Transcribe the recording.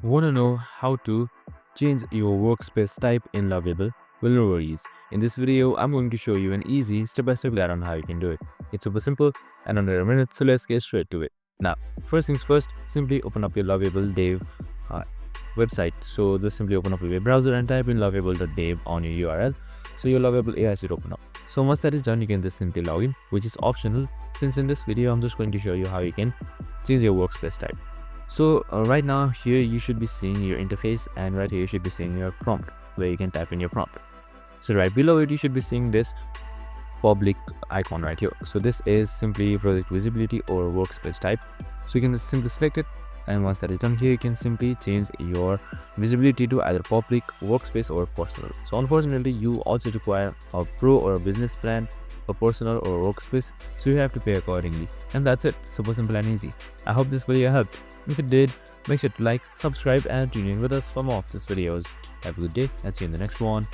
Want to know how to change your workspace type in Lovable? Well, no worries. In this video, I'm going to show you an easy step-by-step guide on how you can do it. It's super simple and under a minute, so let's get straight to it. Now, first things first, simply open up your Lovable Dev uh, website. So just simply open up your web browser and type in lovable.dev on your URL. So your Lovable AI should open up. So once that is done, you can just simply log in, which is optional, since in this video, I'm just going to show you how you can change your workspace type. So right now here you should be seeing your interface, and right here you should be seeing your prompt where you can type in your prompt. So right below it you should be seeing this public icon right here. So this is simply project visibility or workspace type. So you can just simply select it, and once that is done here you can simply change your visibility to either public, workspace or personal. So unfortunately you also require a pro or a business plan for personal or workspace, so you have to pay accordingly. And that's it, super simple and easy. I hope this video helped. If it did, make sure to like, subscribe and tune in with us for more of these videos. Have a good day and see you in the next one.